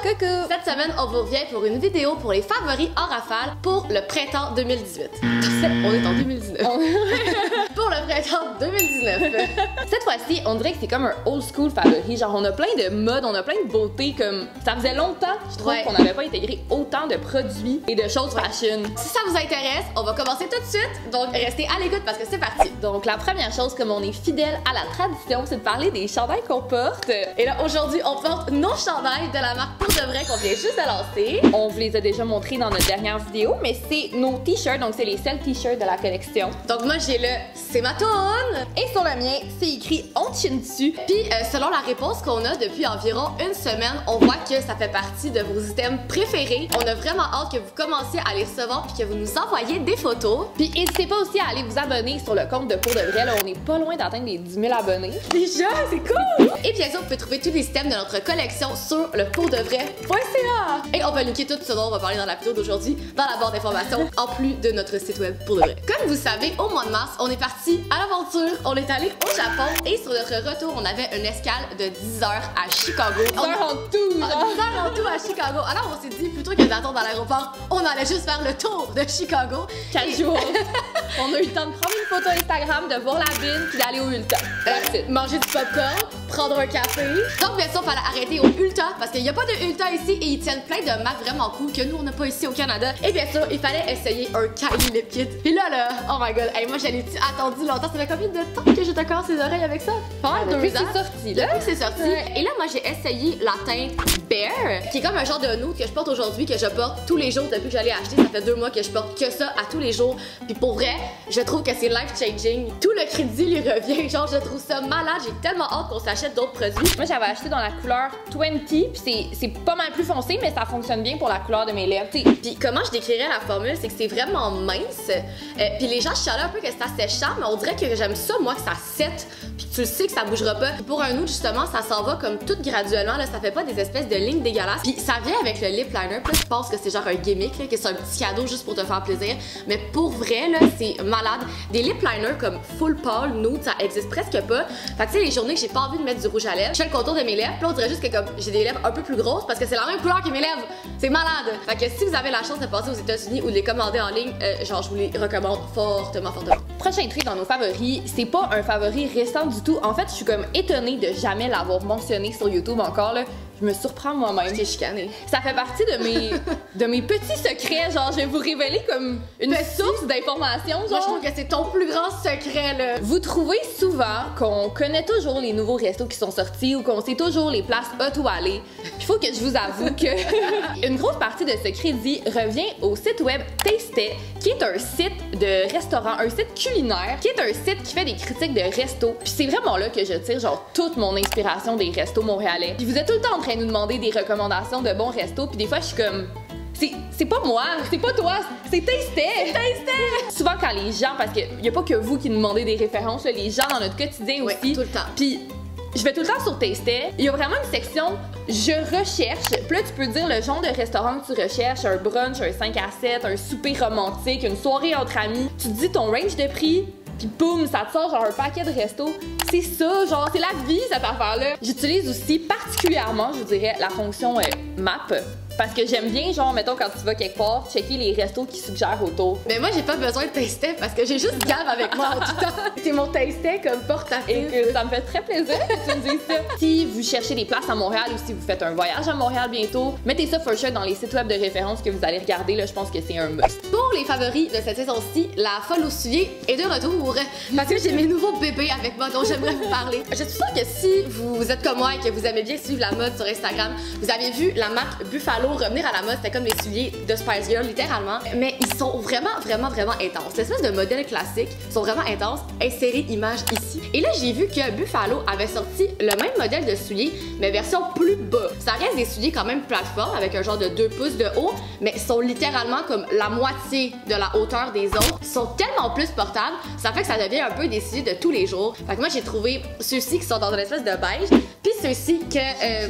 Coucou! Cette semaine, on vous revient pour une vidéo pour les favoris en rafale pour le printemps 2018. On est en 2019. Pour le printemps 2019. Cette fois-ci, on dirait que c'est comme un old school favori. Genre, on a plein de modes, on a plein de beautés. Comme ça faisait longtemps, je trouve, qu'on n'avait pas intégré autant de produits et de choses fashion. Si ça vous intéresse, on va commencer tout de suite. Donc, restez à l'écoute parce que c'est parti. Donc, la première chose, comme on est fidèle à la tradition, c'est de parler des chandails qu'on porte. Et là, aujourd'hui, on porte nos chandails de la marque Pour de vrai qu'on vient juste de lancer. On vous les a déjà montrés dans notre dernière vidéo, mais c'est nos t-shirts, donc c'est les seuls t-shirts de la collection. Donc, moi, j'ai le C'est ma toune. Et sur le mien, c'est écrit On chine dessus. Puis, selon la réponse qu'on a depuis environ une semaine, on voit que ça fait partie de vos items préférés. On a vraiment hâte que vous commenciez à les recevoir puis que vous nous envoyiez des photos. Puis, n'hésitez pas aussi à aller vous abonner sur le compte de Pour de vrai. Là, on est pas loin d'atteindre les 10 000 abonnés. Déjà, c'est cool! Et bien sûr, vous pouvez trouver tous les items de notre collection sur le pourdevrai.ca. Et on va linker tout ce dont on va parler dans la vidéo d'aujourd'hui dans la barre d'informations, en plus de notre site web Pour de vrai. Comme vous savez, au mois de mars, on est parti à l'aventure. On est allé au Japon et sur notre retour, on avait une escale de 10 heures à Chicago. 10 heures en tout! 10 heures en tout à Chicago. Alors on s'est dit, plutôt que d'attendre à l'aéroport, on allait juste faire le tour de Chicago. 4 jours. On a eu le temps de prendre une photo Instagram, de voir la bine, puis d'aller au Ulta. Manger du popcorn, prendre un café. Donc bien sûr, il fallait arrêter au Ulta parce qu'il n'y a pas de Ulta ici et ils tiennent plein de marques vraiment cool que nous on n'a pas ici au Canada. Et bien sûr, il fallait essayer un Kylie Lip Kit. Puis là, oh my god, hey, moi j'en ai attendu longtemps. Ça fait combien de temps que je te casse les oreilles avec ça? Depuis que c'est sorti, là. Depuis que c'est sorti. Et là, moi j'ai essayé la teinte Bear, qui est comme un genre de nude que je porte aujourd'hui, que je porte tous les jours depuis que j'allais acheter. Ça fait 2 mois que je porte que ça à tous les jours. Puis pour vrai, je trouve que c'est life changing. Tout le crédit lui revient. Genre, je trouve ça malade. J'ai tellement hâte qu'on s'achète d'autres produits. Moi, j'avais acheté dans la couleur 20, puis c'est pas mal plus foncé, mais ça fonctionne bien pour la couleur de mes lèvres. Puis comment je décrirais la formule, c'est que c'est vraiment mince. Puis les gens chialaient un peu que c'est assez séchant, mais on dirait que j'aime ça, moi, que ça sète, puis que tu le sais que ça bougera pas. Puis pour un nude, justement, ça s'en va comme tout graduellement. Là, ça fait pas des espèces de lignes dégueulasses. Puis ça vient avec le lip liner. Puis là, je pense que c'est genre un gimmick, là, que c'est un petit cadeau juste pour te faire plaisir. Mais pour vrai, là, c'est malade. Des lip liners comme full pâle, nude, ça existe presque pas. Fait que tu sais, les journées que j'ai pas envie de mettre du rouge à lèvres, je fais le contour de mes lèvres, puis là, on dirait juste que comme j'ai des lèvres un peu plus grosses parce que c'est la même couleur que mes lèvres. C'est malade. Fait que si vous avez la chance de passer aux États-Unis ou de les commander en ligne, genre je vous les recommande fortement. Prochain truc dans nos favoris, c'est pas un favori récent du tout. En fait, je suis comme étonnée de jamais l'avoir mentionné sur YouTube encore là. Je me surprends moi-même. T'es chicanée. Ça fait partie de mes petits secrets. Genre, je vais vous révéler comme une source d'informations. Moi, je trouve que c'est ton plus grand secret, là. Vous trouvez souvent qu'on connaît toujours les nouveaux restos qui sont sortis ou qu'on sait toujours les places hot où aller. Il faut que je vous avoue que une grosse partie de ce crédit revient au site web Tastet, qui est un site de restaurant, un site culinaire, qui est un site qui fait des critiques de restos. Puis c'est vraiment là que je tire genre toute mon inspiration des restos montréalais. Puis vous êtes tout le temps en train de nous demander des recommandations de bons restos, puis des fois je suis comme c'est pas moi, c'est pas toi, c'est Tastet. Souvent quand les gens, parce qu'il y a pas que vous qui nous demandez des références, là, les gens dans notre quotidien aussi. Tout le temps. Puis je vais tout le temps sur Tastet. Il y a vraiment une section je recherche. Puis là, tu peux dire le genre de restaurant que tu recherches, un brunch, un 5 à 7, un souper romantique, une soirée entre amis. Tu te dis ton range de prix. Puis boum, ça te sort genre un paquet de restos. C'est ça, genre, c'est la vie cette affaire-là. J'utilise aussi particulièrement, je vous dirais, la fonction map. Parce que j'aime bien, genre, mettons, quand tu vas quelque part, checker les restos qui suggèrent autour. Mais moi, j'ai pas besoin de Tastet parce que j'ai juste Gab avec moi en tout temps. C'est mon Tastet comme portatif. Et ça me fait très plaisir que tu me dises ça. Si vous cherchez des places à Montréal ou si vous faites un voyage à Montréal bientôt, mettez ça for sure dans les sites web de référence que vous allez regarder. Là, je pense que c'est un must. Pour les favoris de cette saison-ci, la folle au soulier est de retour. Parce que j'ai mes nouveaux bébés avec moi dont j'aimerais vous parler. Je suis sûre que si vous êtes comme moi et que vous aimez bien suivre la mode sur Instagram, vous avez vu la marque Buffalo revenir à la mode. C'était comme les souliers de Spice Girl, littéralement. Mais ils sont vraiment intenses. L'espèce de modèle classique sont vraiment intenses. Insérer image ici. Et là, j'ai vu que Buffalo avait sorti le même modèle de souliers, mais version plus bas. Ça reste des souliers quand même plateforme avec un genre de 2 pouces de haut, mais ils sont littéralement comme la moitié de la hauteur des autres. Ils sont tellement plus portables, ça fait que ça devient un peu des souliers de tous les jours. Fait que moi, j'ai trouvé ceux-ci qui sont dans une espèce de beige. Puis ceux-ci que...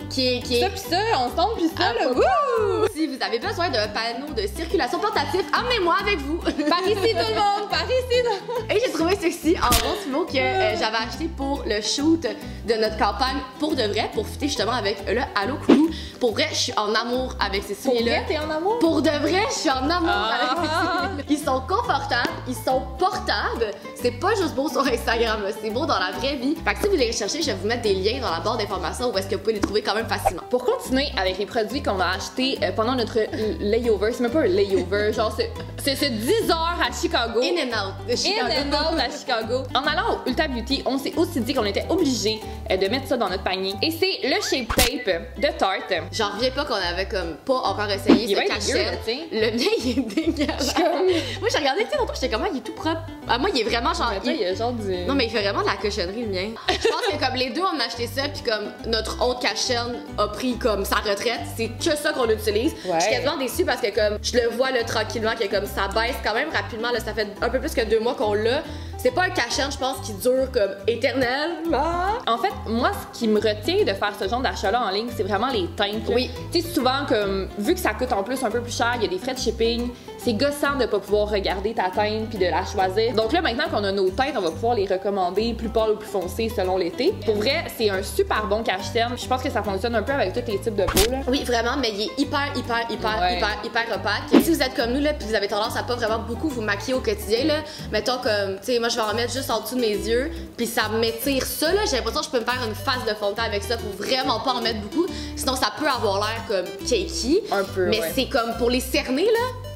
qui est... Ça pis ça, ensemble pis ça, là, wouh! Si vous avez besoin d'un panneau de circulation portatif, emmenez-moi avec vous! Par ici tout le monde, par ici! Et j'ai trouvé ceci en rose fluo que j'avais acheté pour le shoot de notre campagne pour de vrai, pour fêter justement avec le Allô Coucou. Pour vrai, je suis en amour avec ces souliers-là. Pour vrai, t'es en amour? Pour de vrai, je suis en amour avec ces souliers-là. Ils sont confortables, ils sont portables. C'est pas juste beau sur Instagram, c'est beau dans la vraie vie. Fait que si vous les recherchez, je vais vous mettre des liens dans la barre d'informations où est-ce que vous pouvez les trouver quand même facilement. Pour continuer avec les produits qu'on a achetés pendant notre layover, c'est même pas un layover, genre c'est 10 heures à Chicago. In and out de Chicago. In and out à Chicago. En allant au Ulta Beauty, on s'est aussi dit qu'on était obligé de mettre ça dans notre panier. Et c'est le Shape Tape de Tarte. J'en reviens pas qu'on avait comme pas encore essayé ce cachet. Le mien, il est dégueulasse. Moi, j'ai regardé, tu sais, j'étais comme, il est tout propre. Ah, moi, il est vraiment genre. Il y a genre du... Non, mais il fait vraiment de la cochonnerie, le mien. Je pense que comme les deux, on a acheté ça, puis comme notre autre cachette a pris comme sa retraite, c'est que ça qu'on utilise. Ouais. Je suis quasiment déçue parce que comme je le vois là, tranquillement, que comme ça baisse quand même rapidement. Là, ça fait un peu plus que 2 mois qu'on l'a. C'est pas un cachet, je pense, qui dure comme éternellement. En fait, moi, ce qui me retient de faire ce genre d'achat-là en ligne, c'est vraiment les teintes. Oui. Tu sais, souvent, comme, vu que ça coûte en plus un peu plus cher, il y a des frais de shipping, c'est gossant de pas pouvoir regarder ta teinte puis de la choisir. Donc là, maintenant qu'on a nos teintes, on va pouvoir les recommander plus pâles ou plus foncées selon l'été. Pour vrai, c'est un super bon cache-terne. Je pense que ça fonctionne un peu avec tous les types de peau, là. Oui, vraiment, mais il est hyper opaque. Si vous êtes comme nous, là, puis vous avez tendance à pas vraiment beaucoup vous maquiller au quotidien, là, mettons comme, tu sais, moi, je vais en mettre juste en dessous de mes yeux, puis ça m'étire ça, là. J'ai l'impression que je peux me faire une face de fond de teint avec ça pour vraiment pas en mettre beaucoup. Sinon, ça peut avoir l'air comme cakey. Un peu, mais c'est comme pour les cerner, là.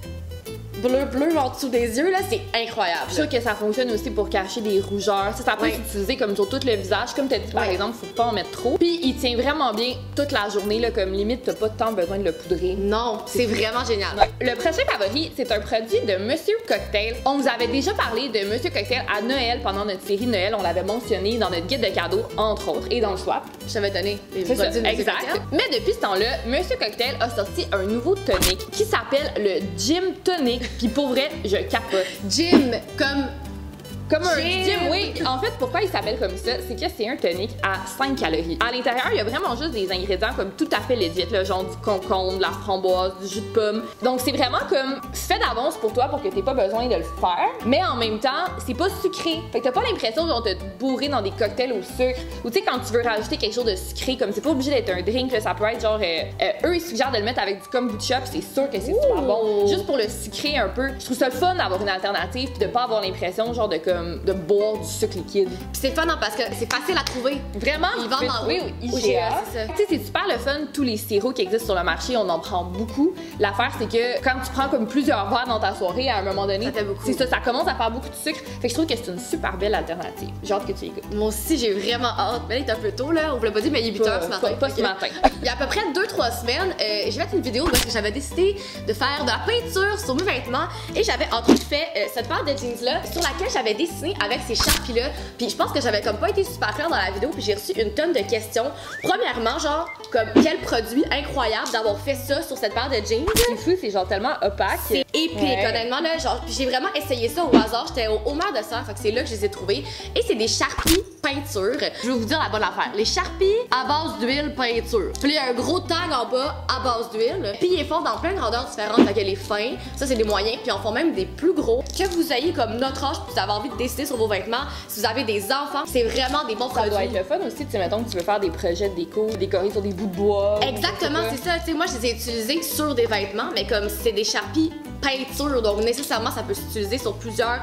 Bleu en dessous des yeux, là, c'est incroyable. Je suis sûre que ça fonctionne aussi pour cacher des rougeurs. Ça peut s'utiliser comme sur tout le visage. Comme tu as dit, par exemple, faut pas en mettre trop. Puis il tient vraiment bien toute la journée, là, comme limite, t'as pas tant besoin de le poudrer. Non, c'est vraiment génial. Ouais. Le prochain favori, c'est un produit de Monsieur Cocktail. On vous avait déjà parlé de Monsieur Cocktail à Noël pendant notre série de Noël. On l'avait mentionné dans notre guide de cadeaux, entre autres, et dans le swap. Je t'avais donné les produits de Monsieur exact. Cocktail. Mais depuis ce temps-là, Monsieur Cocktail a sorti un nouveau tonic qui s'appelle le Gym Tonic. Puis pour vrai, je capote. Gym, comme un gym, oui. En fait, pourquoi il s'appelle comme ça? C'est que c'est un tonic à 5 calories. À l'intérieur, il y a vraiment juste des ingrédients comme tout à fait legit, là, genre du concombre, de la framboise, du jus de pomme. Donc, c'est vraiment comme fait d'avance pour toi pour que t'aies pas besoin de le faire. Mais en même temps, c'est pas sucré. Fait que t'as pas l'impression de te bourrer dans des cocktails au sucre. Ou tu sais, quand tu veux rajouter quelque chose de sucré, comme c'est pas obligé d'être un drink, là, ça peut être genre. Eux, ils suggèrent de le mettre avec du kombucha, puis c'est sûr que c'est super bon. Juste pour le sucrer un peu. Je trouve ça le fun d'avoir une alternative, puis de pas avoir l'impression, genre, de boire du sucre liquide. Puis c'est fun hein, parce que c'est facile à trouver. Vraiment? Ils vendent en oui, IGA. Tu sais, c'est super le fun. Tous les sirops qui existent sur le marché, on en prend beaucoup. L'affaire, c'est que quand tu prends comme plusieurs verres dans ta soirée, à un moment donné, c'est ça, ça commence à faire beaucoup de sucre. Fait que je trouve que c'est une super belle alternative. J'ai hâte que tu écoutes. Moi aussi, j'ai vraiment hâte. Mais là, il est un peu tôt, là. On vous l'a pas dit, mais il est 8h ce matin. Pas ce matin. Il y a à peu près 2-3 semaines, j'ai fait une vidéo parce que j'avais décidé de faire de la peinture sur mes vêtements et j'avais entre autres fait cette paire de jeans-là sur laquelle j'avais dessiné avec ces Sharpies-là. Puis je pense que j'avais comme pas été super claire dans la vidéo, puis j'ai reçu une tonne de questions. Premièrement, genre, comme quel produit incroyable d'avoir fait ça sur cette paire de jeans. C'est fou, c'est genre tellement opaque. C'est épique, honnêtement, là. Genre, puis j'ai vraiment essayé ça au hasard. J'étais au Homer de Sœur, fait que c'est là que je les ai trouvés. Et c'est des Sharpies peinture. Je vais vous dire la bonne affaire. Les Sharpies à base d'huile peinture. Puis il y a un gros tag en bas à base d'huile. Puis ils font dans plein de grandeurs différentes. Fait que les fins, ça c'est des moyens. Puis on font même des plus gros. Que vous ayez comme notre âge, puis vous avez envie de décider sur vos vêtements. Si vous avez des enfants, c'est vraiment des bons produits. Ça doit être le fun aussi, tu sais, mettons que tu veux faire des projets de déco, décorer sur des bouts de bois. Exactement, c'est ça. Tu sais, moi, je les ai utilisés sur des vêtements, mais comme c'est des Sharpies peinture, donc nécessairement, ça peut s'utiliser sur plusieurs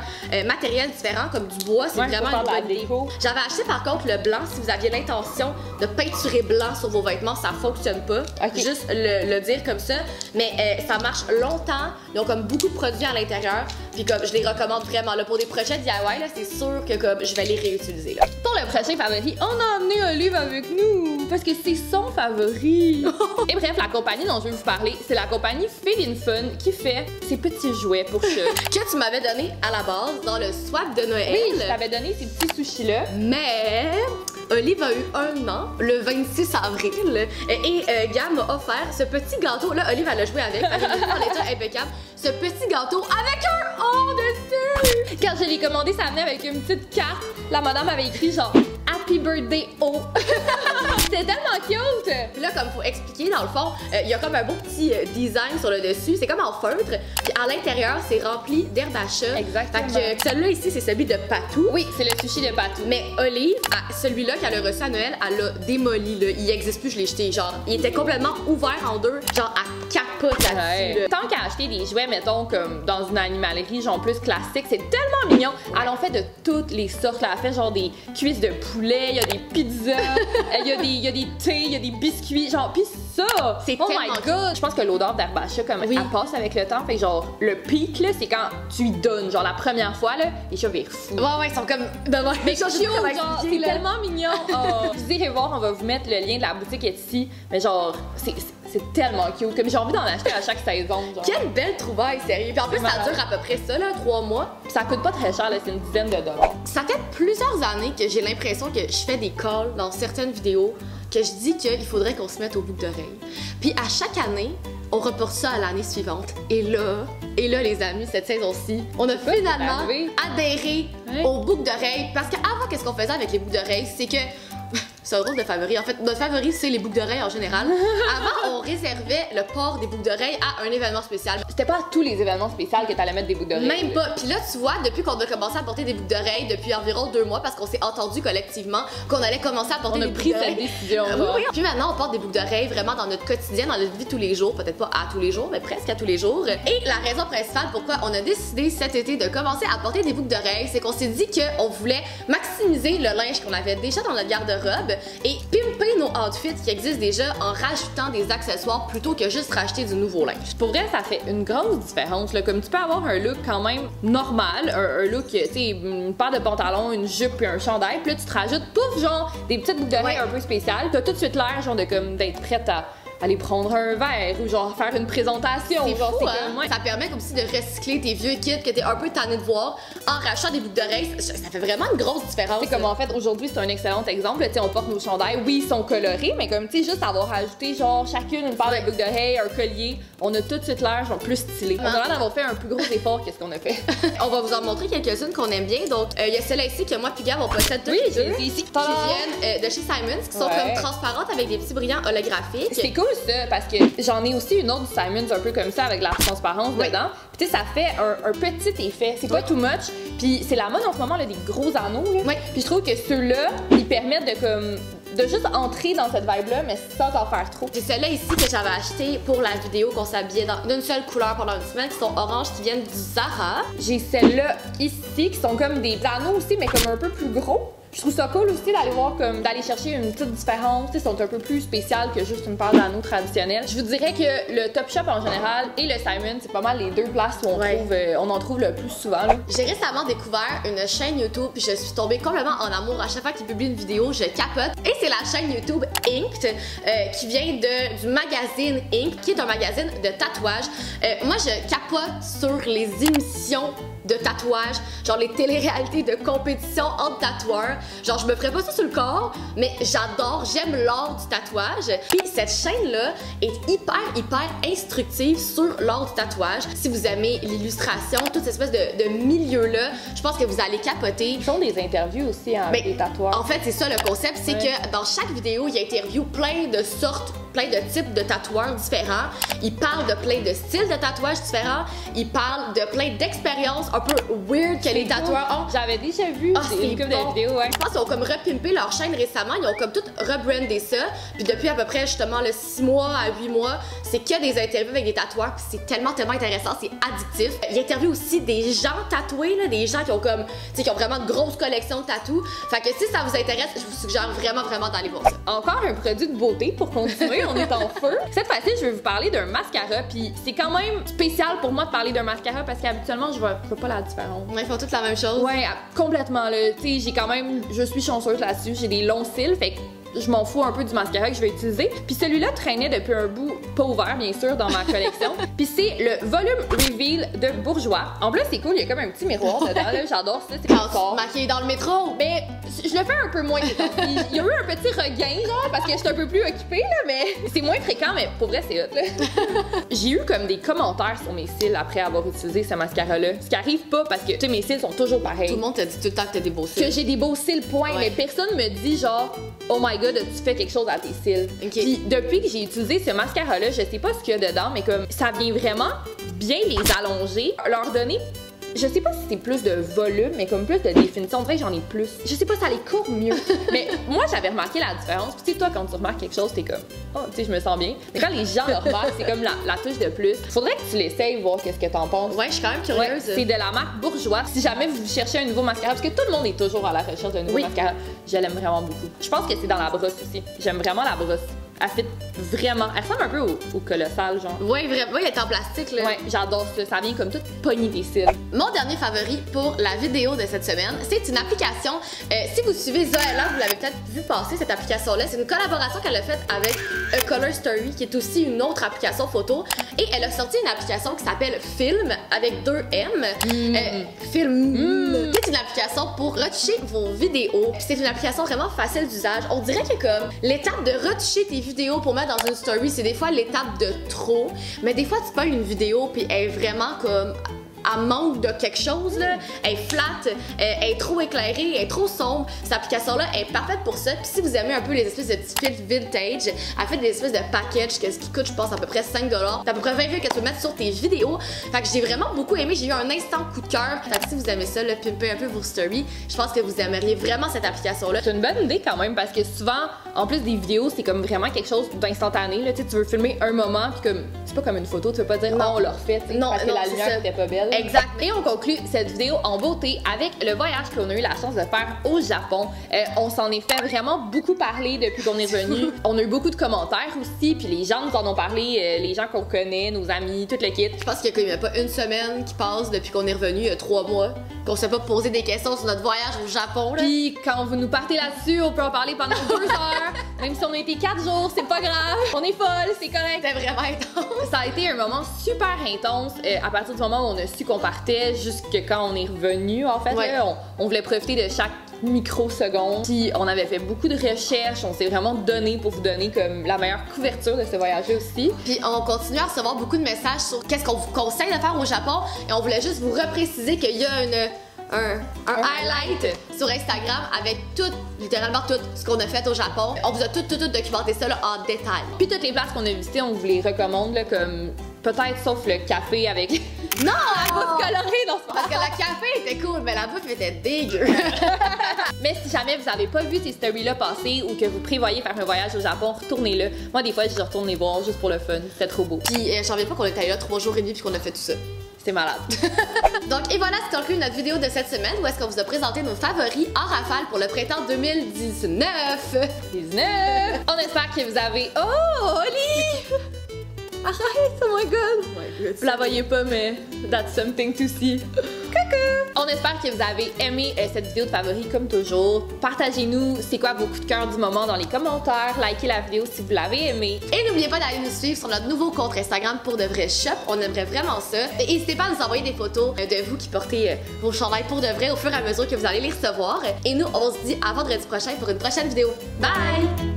matériels différents, comme du bois, c'est vraiment une bonne déco. J'avais acheté par contre le blanc, si vous aviez l'intention de peinturer blanc sur vos vêtements, ça fonctionne pas. Okay. Juste le dire comme ça, mais ça marche longtemps. Ils ont comme beaucoup de produits à l'intérieur, puis comme je les recommande vraiment. Là, pour des projets DIY, là, c'est sûr que comme je vais les réutiliser. Là. Pour le prochain favori, on a emmené Olive avec nous, parce que c'est son favori. Et bref, la compagnie dont je vais vous parler, c'est la compagnie Feelin' Fun qui fait ces petits jouets pour chats. Que tu m'avais donné à la base dans le swap de Noël. Oui, je t'avais donné ces petits sushis-là. Mais Olive a eu 1 an le 26 avril et Gab m'a offert ce petit gâteau. Là, Olive, elle a joué avec. Elle a en état impeccable. Ce petit gâteau avec un O dessus. Quand je l'ai commandé, ça venait avec une petite carte. La madame avait écrit genre Happy birthday oh! C'était tellement cute! Puis là, comme faut expliquer, dans le fond, il y a comme un beau petit design sur le dessus. C'est comme en feutre. Puis à l'intérieur, c'est rempli d'herbe à chat. Exactement. Fait que celui-là ici, c'est celui de Patou. Oui, c'est le sushi de Patou. Mais Olive, celui-là qu'elle a reçu à Noël, elle l'a démoli. Là. Il existe plus, je l'ai jeté. Genre, il était complètement ouvert en deux. Genre, à capote là-dessus. Ouais. Tant qu'à acheter des jouets, mettons, comme dans une animalerie, genre plus classique, c'est tellement mignon. Elle en fait de toutes les sortes. Là. Elle fait genre des cuisses de poulet, il y a des pizzas, il y a des thés, il y a des biscuits. Genre, pis ça, c'est oh my god! Je pense que l'odeur d'herbe à chat, comme elle passe avec le temps. Fait que genre, le pic, là, c'est quand tu lui donnes. Genre, la première fois, là, les chats virent fous. Ouais, ils sont comme. Mais cute, genre, c'est tellement mignon. Oh. Vous irez voir, on va vous mettre le lien de la boutique est ici. Mais genre, c'est tellement cute. Comme j'ai envie d'en acheter à chaque saison. Genre. Quelle belle trouvaille, sérieux. Puis en plus, ça dure à peu près ça, là, 3 mois. Puis ça coûte pas très cher, là, c'est une dizaine de dollars. Ça fait plusieurs années que j'ai l'impression que je fais des calls dans certaines vidéos que je dis qu'il faudrait qu'on se mette aux boucles d'oreilles. Puis à chaque année, on reporte ça à l'année suivante. Et là, les amis, cette saison-ci, on a finalement adhéré aux boucles d'oreilles. Parce qu'avant, qu'est-ce qu'on faisait avec les boucles d'oreilles? C'est que c'est un drôle de favori. En fait, notre favori, c'est les boucles d'oreilles en général. Avant, on réservait le port des boucles d'oreilles à un événement spécial. C'était pas à tous les événements spéciaux que t'allais mettre des boucles d'oreilles. Même pas. Puis là, tu vois, depuis qu'on a commencé à porter des boucles d'oreilles, depuis environ 2 mois, parce qu'on s'est entendu collectivement qu'on allait commencer à porter des boucles d'oreilles. On a pris cette décision. Oui. Puis maintenant, on porte des boucles d'oreilles vraiment dans notre quotidien, dans notre vie de tous les jours. Peut-être pas à tous les jours, mais presque à tous les jours. Et la raison principale pourquoi on a décidé cet été de commencer à porter des boucles d'oreilles, c'est qu'on s'est dit qu'on voulait maximiser le linge qu'on avait déjà dans notre garde-robe et pimper nos outfits qui existent déjà en rajoutant des accessoires plutôt que juste racheter du nouveau linge. Pour vrai, ça fait une grosse différence. Là. Comme tu peux avoir un look quand même normal, un look, tu sais, une paire de pantalons, une jupe puis un chandail, puis là tu te rajoutes, pouf, genre des petites boucles d'oreilles un peu spéciales. T'as tout de suite l'air genre de comme d'être prête à aller prendre un verre ou genre faire une présentation. C'est genre, fou, hein? Ça permet comme si de recycler tes vieux kits que t'es un peu tanné de voir en rachetant des boucles d'oreilles. Ça fait vraiment une grosse différence. C'est comme en fait aujourd'hui c'est un excellent exemple. Tu sais, on porte nos chandails, oui ils sont colorés, mais comme tu sais juste avoir ajouté genre chacune une paire de boucles d'oreilles, un collier, on a tout de suite l'air genre plus stylé. On a l'air d'avoir fait un plus gros effort que ce qu'on a fait. On va vous en montrer quelques-unes qu'on aime bien. Donc il y a celle-là ici que moi puis Gab on possède toutes les deux ici qui viennent de chez Simons, qui sont comme transparentes avec des petits brillants holographiques. C'est cool ça parce que j'en ai aussi une autre du Simons un peu comme ça avec la transparence dedans. Puis tu sais ça fait un petit effet, c'est pas too much. Puis c'est la mode en ce moment là, des gros anneaux là. Puis je trouve que ceux-là ils permettent de juste entrer dans cette vibe-là, mais sans en faire trop. J'ai celle-là ici que j'avais acheté pour la vidéo qu'on s'habillait d'une seule couleur pendant une semaine, qui sont oranges, qui viennent du Zara. J'ai celle-là ici, qui sont comme des anneaux aussi, mais comme un peu plus gros. Je trouve ça cool aussi d'aller voir comme d'aller chercher une petite différence, ils sont un peu plus spéciales que juste une paire d'anneaux traditionnels. Je vous dirais que le Topshop en général et le Simon, c'est pas mal les deux places où on en trouve le plus souvent. J'ai récemment découvert une chaîne YouTube puis je suis tombée complètement en amour. À chaque fois qu'il publie une vidéo, je capote. Et c'est la chaîne YouTube Inked qui vient du magazine Inked, qui est un magazine de tatouage. Moi, je capote sur les émissions de tatouage, genre les téléréalités de compétition entre tatoueurs. Genre, je me ferais pas ça sur le corps, mais j'aime l'art du tatouage. Puis cette chaîne-là est hyper instructive sur l'art du tatouage. Si vous aimez l'illustration, toute cette espèce de milieu-là, je pense que vous allez capoter. Ils font des interviews aussi avec des tatoueurs. En fait, c'est ça le concept, c'est que dans chaque vidéo, il interview plein de sortes, plein de types de tatoueurs différents. Il parle de plein de styles de tatouage différents. Il parle de plein d'expériences un peu weird que les tatoueurs ont. J'avais déjà vu des vidéos, Je pense qu'ils ont comme repimpé leur chaîne récemment. Ils ont comme tout rebrandé ça. Puis depuis à peu près justement le 6 mois à 8 mois, c'est que des interviews avec des tatoueurs. Puis c'est tellement intéressant, c'est addictif. Ils interviewent aussi des gens tatoués, là, des gens qui ont comme, tu sais, qui ont vraiment de grosses collections de tatous. Fait que si ça vous intéresse, je vous suggère vraiment d'aller voir ça. Encore un produit de beauté pour continuer. On est en feu. Cette fois-ci, je vais vous parler d'un mascara, puis c'est quand même spécial pour moi de parler d'un mascara parce qu'habituellement, je vois pas la différence. Ouais, ils font toutes la même chose. Ouais, complètement là. Tu sais, je suis chanceuse là-dessus. J'ai des longs cils, fait que je m'en fous un peu du mascara que je vais utiliser. Puis celui-là traînait depuis un bout, pas ouvert bien sûr, dans ma collection. Puis c'est le Volume Reveal de Bourjois. En plus, c'est cool, il y a comme un petit miroir dedans, là, j'adore ça, c'est comme ça. Maquillée dans le métro. Mais je le fais un peu moins. Il y a eu un petit regain, genre, parce que j'étais un peu plus occupée, là, mais c'est moins fréquent, mais pour vrai, c'est hot, là. J'ai eu comme des commentaires sur mes cils après avoir utilisé ce mascara-là. Ce qui arrive pas parce que, tu sais, mes cils sont toujours pareils. Tout le monde te dit tout le temps que t'as des beaux cils. Que j'ai des beaux cils, point. Ouais. Mais personne me dit, genre, oh my god, tu fais quelque chose à tes cils. Okay. Puis depuis que j'ai utilisé ce mascara-là, je sais pas ce qu'il y a dedans, mais comme ça vient vraiment bien les allonger, leur donner. Je sais pas si c'est plus de volume, mais comme plus de définition. On dirait que j'en ai plus. Je sais pas, ça les courbe mieux. Mais moi, j'avais remarqué la différence. Puis tu sais, toi, quand tu remarques quelque chose, t'es comme, oh, tu sais, je me sens bien. Mais quand les gens le remarquent, c'est comme la touche de plus. Faudrait que tu l'essayes, voir qu'est-ce que t'en penses. Ouais, je suis quand même curieuse. Ouais, c'est de la marque Bourjois. Si jamais vous cherchez un nouveau mascara, parce que tout le monde est toujours à la recherche d'un nouveau mascara, je l'aime vraiment beaucoup. Je pense que c'est dans la brosse aussi. J'aime vraiment la brosse. Elle fit vraiment. Elle ressemble un peu au colossal, genre. Oui, vraiment. Oui, elle est en plastique, là. Ouais, j'adore ça. Ça vient comme tout pogner tes cils. Mon dernier favori pour la vidéo de cette semaine, c'est une application. Si vous suivez Zoella, vous l'avez peut-être vu passer, cette application-là. C'est une collaboration qu'elle a faite avec A Color Story, qui est aussi une autre application photo. Et elle a sorti une application qui s'appelle Film, avec 2 M. Film. C'est une application pour retoucher vos vidéos. C'est une application vraiment facile d'usage. On dirait que comme l'étape de retoucher tes vidéos pour mettre dans une story, c'est des fois l'étape de trop. Mais des fois, tu pognes une vidéo puis elle est vraiment comme... elle manque de quelque chose, là. Elle est flat, elle est trop éclairée, elle est trop sombre. Cette application-là est parfaite pour ça. Puis si vous aimez un peu les espèces de petits filtres vintage, elle fait des espèces de packages, ce qui coûte, je pense, à peu près 5 $. T'as à peu près 20 vues que tu peux mettre sur tes vidéos. Fait que j'ai vraiment beaucoup aimé. J'ai eu un instant coup de cœur. Fait que si vous aimez ça, là, pimper un peu vos stories, je pense que vous aimeriez vraiment cette application-là. C'est une bonne idée quand même parce que souvent, en plus des vidéos, c'est comme vraiment quelque chose d'instantané. Tu veux filmer un moment, puis comme c'est pas comme une photo, tu veux pas dire non, on l'a refait, parce que la lumière était pas belle. Exact. Et on conclut cette vidéo en beauté avec le voyage qu'on a eu la chance de faire au Japon. On s'en est fait vraiment beaucoup parler depuis qu'on est revenu. On a eu beaucoup de commentaires aussi, puis les gens nous en ont parlé, les gens qu'on connaît, nos amis, tout le kit. Je pense qu'il n'y a pas une semaine qui passe depuis qu'on est revenu, il y a 3 mois, qu'on s'est pas posé des questions sur notre voyage au Japon. Puis quand vous nous partez là-dessus, on peut en parler pendant 2 heures. Même si on a été 4 jours, c'est pas grave. On est folle, c'est correct. C'était vraiment intense. Ça a été un moment super intense à partir du moment où on a su qu'on partait jusque quand on est revenu. En fait, là, on voulait profiter de chaque microseconde. Puis on avait fait beaucoup de recherches. On s'est vraiment donné pour vous donner comme la meilleure couverture de ce voyage-là aussi. Puis on continue à recevoir beaucoup de messages sur qu'est-ce qu'on vous conseille de faire au Japon. Et on voulait juste vous repréciser qu'il y a un highlight sur Instagram avec tout, littéralement tout ce qu'on a fait au Japon. On vous a tout documenté ça là, en détail. Puis toutes les places qu'on a visitées, on vous les recommande, là, comme peut-être sauf le café avec... Non! La bouffe colorée dans ce Parce que le café était cool, mais la bouffe était dégueu. Mais si jamais vous avez pas vu ces stories-là passer ou que vous prévoyez faire un voyage au Japon, retournez-le. Moi, des fois, je retourne les voir juste pour le fun. C'était trop beau. Puis j'en reviens pas qu'on était là 3 jours et demi puis qu'on a fait tout ça. C'est malade. Donc, et voilà, c'est conclu notre vidéo de cette semaine où est-ce qu'on vous a présenté nos favoris en rafale pour le printemps 2019. On espère que vous avez... Oh, Oli! Arrête, oh my god! Vous la voyez pas, mais that's something to see. Coucou! On espère que vous avez aimé cette vidéo de favoris comme toujours. Partagez-nous c'est quoi vos coups de cœur du moment dans les commentaires. Likez la vidéo si vous l'avez aimé. Et n'oubliez pas d'aller nous suivre sur notre nouveau compte Instagram Pour de vrai shop. On aimerait vraiment ça. Et n'hésitez pas à nous envoyer des photos de vous qui portez vos chandails pour de vrai au fur et à mesure que vous allez les recevoir. Et nous, on se dit à vendredi prochain pour une prochaine vidéo. Bye!